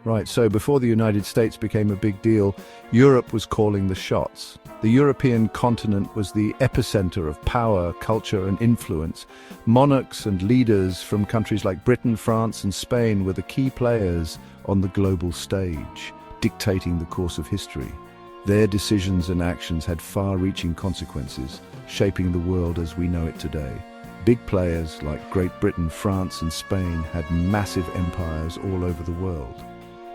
Right, so before the United States became a big deal, Europe was calling the shots. The European continent was the epicenter of power, culture, and influence. Monarchs and leaders from countries like Britain, France, and Spain were the key players on the global stage, dictating the course of history. Their decisions and actions had far-reaching consequences, shaping the world as we know it today. Big players like Great Britain, France, and Spain had massive empires all over the world.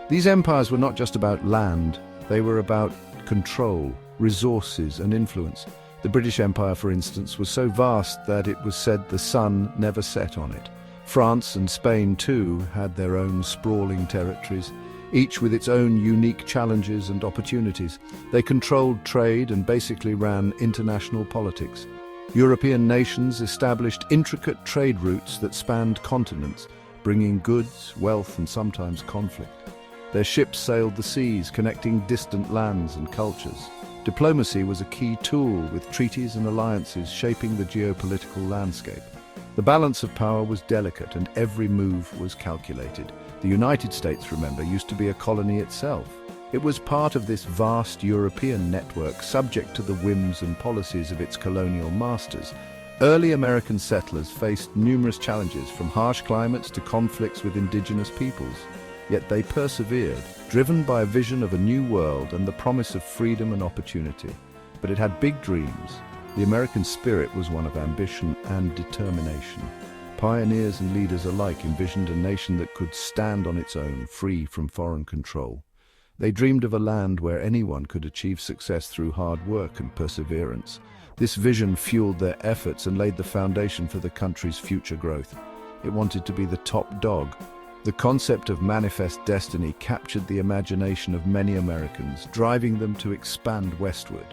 These empires were not just about land, they were about control, resources, and influence. The British Empire, for instance, was so vast that it was said the sun never set on it. France and Spain, too, had their own sprawling territories, each with its own unique challenges and opportunities. They controlled trade and basically ran international politics. European nations established intricate trade routes that spanned continents, bringing goods, wealth, and sometimes conflict. Their ships sailed the seas, connecting distant lands and cultures. Diplomacy was a key tool, with treaties and alliances shaping the geopolitical landscape. The balance of power was delicate, and every move was calculated. The United States, remember, used to be a colony itself. It was part of this vast European network, subject to the whims and policies of its colonial masters. Early American settlers faced numerous challenges, from harsh climates to conflicts with indigenous peoples. Yet they persevered, driven by a vision of a new world and the promise of freedom and opportunity. But it had big dreams. The American spirit was one of ambition and determination. Pioneers and leaders alike envisioned a nation that could stand on its own, free from foreign control. They dreamed of a land where anyone could achieve success through hard work and perseverance. This vision fueled their efforts and laid the foundation for the country's future growth. It wanted to be the top dog. The concept of manifest destiny captured the imagination of many Americans, driving them to expand westward.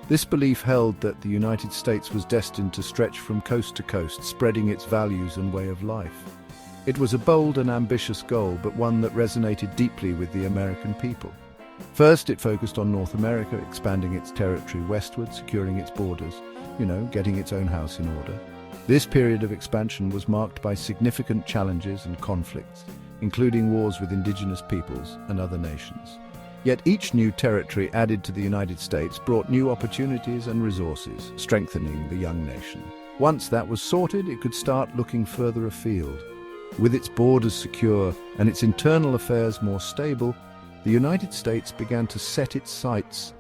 This belief held that the United States was destined to stretch from coast to coast, spreading its values and way of life. It was a bold and ambitious goal, but one that resonated deeply with the American people. First, it focused on North America, expanding its territory westward, securing its borders, getting its own house in order. This period of expansion was marked by significant challenges and conflicts, including wars with indigenous peoples and other nations. Yet each new territory added to the United States brought new opportunities and resources, strengthening the young nation. Once that was sorted, it could start looking further afield. With its borders secure and its internal affairs more stable, the United States began to set its sights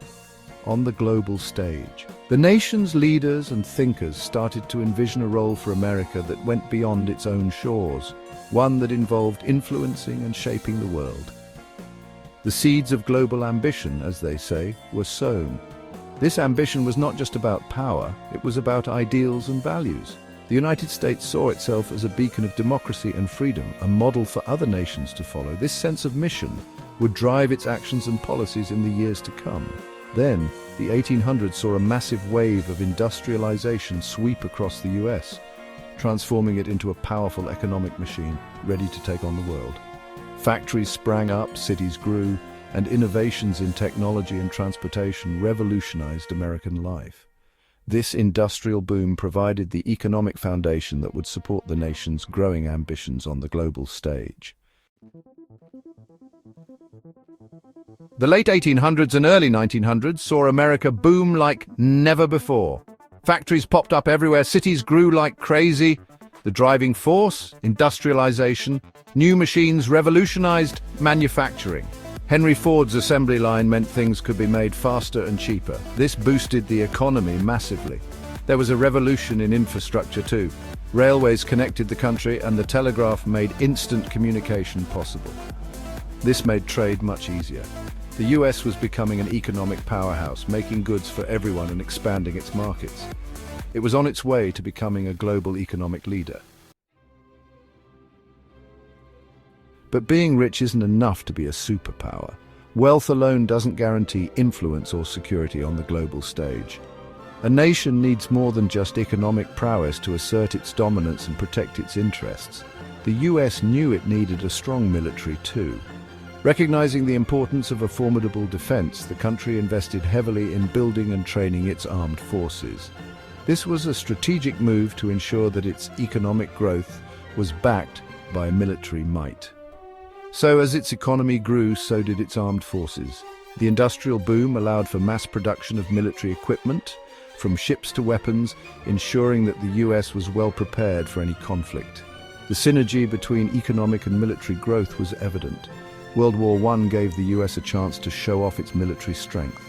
on the global stage. The nation's leaders and thinkers started to envision a role for America that went beyond its own shores, one that involved influencing and shaping the world. The seeds of global ambition, as they say, were sown. This ambition was not just about power, it was about ideals and values. The United States saw itself as a beacon of democracy and freedom, a model for other nations to follow. This sense of mission would drive its actions and policies in the years to come. Then, the 1800s saw a massive wave of industrialization sweep across the US, transforming it into a powerful economic machine ready to take on the world. Factories sprang up, cities grew, and innovations in technology and transportation revolutionized American life. This industrial boom provided the economic foundation that would support the nation's growing ambitions on the global stage. The late 1800s and early 1900s saw America boom like never before. Factories popped up everywhere, cities grew like crazy. The driving force, industrialization, new machines revolutionized manufacturing. Henry Ford's assembly line meant things could be made faster and cheaper. This boosted the economy massively. There was a revolution in infrastructure too. Railways connected the country, and the telegraph made instant communication possible. This made trade much easier. The US was becoming an economic powerhouse, making goods for everyone and expanding its markets. It was on its way to becoming a global economic leader. But being rich isn't enough to be a superpower. Wealth alone doesn't guarantee influence or security on the global stage. A nation needs more than just economic prowess to assert its dominance and protect its interests. The US knew it needed a strong military too. Recognizing the importance of a formidable defense, the country invested heavily in building and training its armed forces. This was a strategic move to ensure that its economic growth was backed by military might. So as its economy grew, so did its armed forces. The industrial boom allowed for mass production of military equipment, from ships to weapons, ensuring that the US was well prepared for any conflict. The synergy between economic and military growth was evident. World War I gave the US a chance to show off its military strength.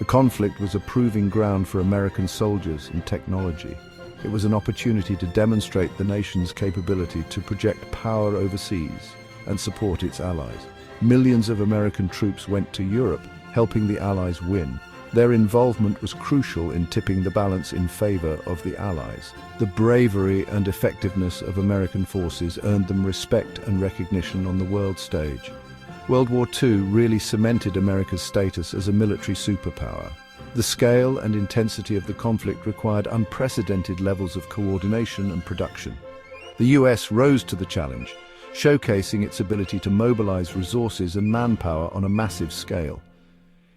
The conflict was a proving ground for American soldiers and technology. It was an opportunity to demonstrate the nation's capability to project power overseas and support its allies. Millions of American troops went to Europe, helping the Allies win. Their involvement was crucial in tipping the balance in favor of the Allies. The bravery and effectiveness of American forces earned them respect and recognition on the world stage. World War II really cemented America's status as a military superpower. The scale and intensity of the conflict required unprecedented levels of coordination and production. The US rose to the challenge, showcasing its ability to mobilize resources and manpower on a massive scale.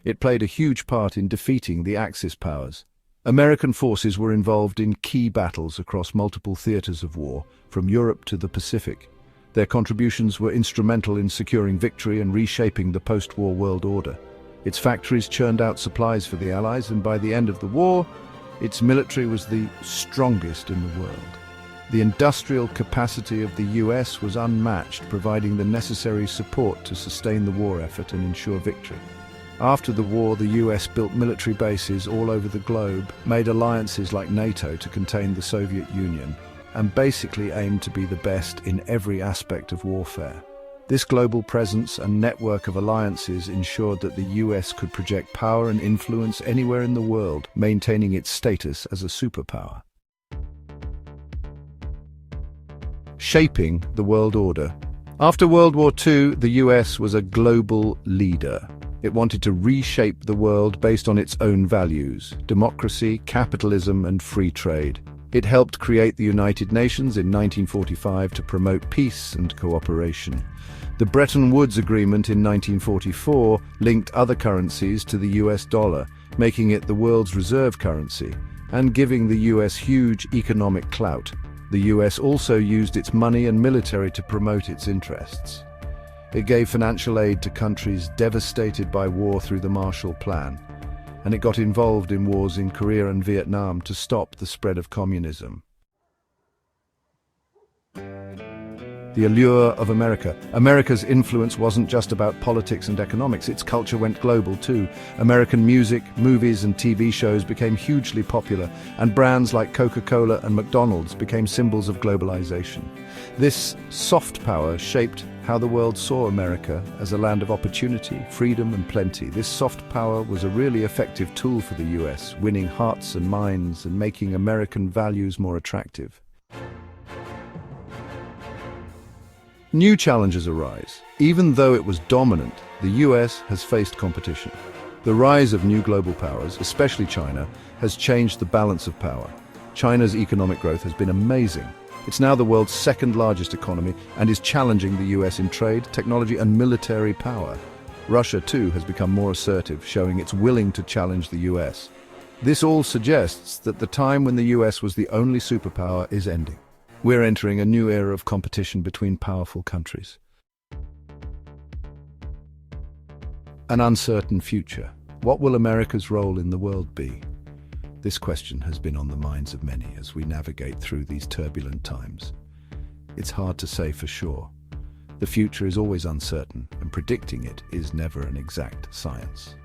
It played a huge part in defeating the Axis powers. American forces were involved in key battles across multiple theaters of war, from Europe to the Pacific. Their contributions were instrumental in securing victory and reshaping the post-war world order. Its factories churned out supplies for the Allies, and by the end of the war, its military was the strongest in the world. The industrial capacity of the US was unmatched, providing the necessary support to sustain the war effort and ensure victory. After the war, the US built military bases all over the globe, made alliances like NATO to contain the Soviet Union, and basically aimed to be the best in every aspect of warfare. This global presence and network of alliances ensured that the US could project power and influence anywhere in the world, maintaining its status as a superpower. Shaping the world order. After World War II, the US was a global leader. It wanted to reshape the world based on its own values: democracy, capitalism, and free trade. It helped create the United Nations in 1945 to promote peace and cooperation. The Bretton Woods Agreement in 1944 linked other currencies to the US dollar, making it the world's reserve currency, and giving the US huge economic clout. The US also used its money and military to promote its interests. It gave financial aid to countries devastated by war through the Marshall Plan, and it got involved in wars in Korea and Vietnam to stop the spread of communism. The Allure of America. America's influence wasn't just about politics and economics, its culture went global too. American music, movies and TV shows became hugely popular, and brands like Coca-Cola and McDonald's became symbols of globalization. This soft power shaped how the world saw America as a land of opportunity, freedom and plenty. This soft power was a really effective tool for the US, winning hearts and minds and making American values more attractive. New challenges arise. Even though it was dominant, the US has faced competition. The rise of new global powers, especially China, has changed the balance of power. China's economic growth has been amazing. It's now the world's second largest economy and is challenging the US in trade, technology and military power. Russia too has become more assertive, showing it's willing to challenge the US. This all suggests that the time when the US was the only superpower is ending. We're entering a new era of competition between powerful countries. An uncertain future. What will America's role in the world be? This question has been on the minds of many as we navigate through these turbulent times. It's hard to say for sure. The future is always uncertain, and predicting it is never an exact science.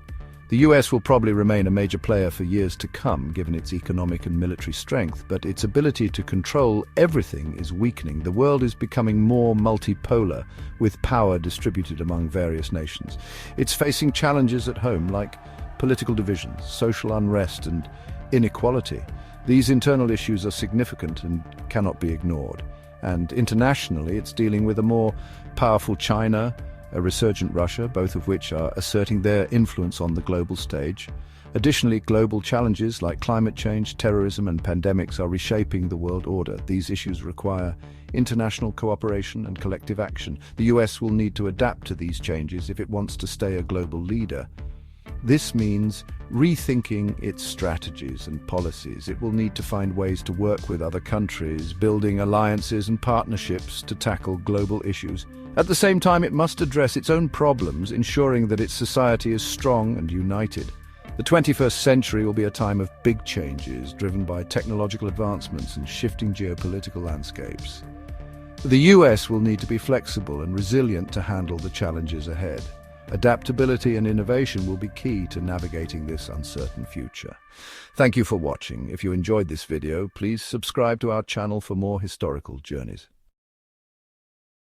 The US will probably remain a major player for years to come, given its economic and military strength, but its ability to control everything is weakening. The world is becoming more multipolar, with power distributed among various nations. It's facing challenges at home, like political divisions, social unrest, and inequality. These internal issues are significant and cannot be ignored. And internationally, it's dealing with a more powerful China, a resurgent Russia, both of which are asserting their influence on the global stage. Additionally, global challenges like climate change, terrorism, and pandemics are reshaping the world order. These issues require international cooperation and collective action. The US will need to adapt to these changes if it wants to stay a global leader. This means rethinking its strategies and policies. It will need to find ways to work with other countries, building alliances and partnerships to tackle global issues. At the same time, it must address its own problems, ensuring that its society is strong and united. The 21st century will be a time of big changes, driven by technological advancements and shifting geopolitical landscapes. The US will need to be flexible and resilient to handle the challenges ahead. Adaptability and innovation will be key to navigating this uncertain future. Thank you for watching. If you enjoyed this video, please subscribe to our channel for more historical journeys.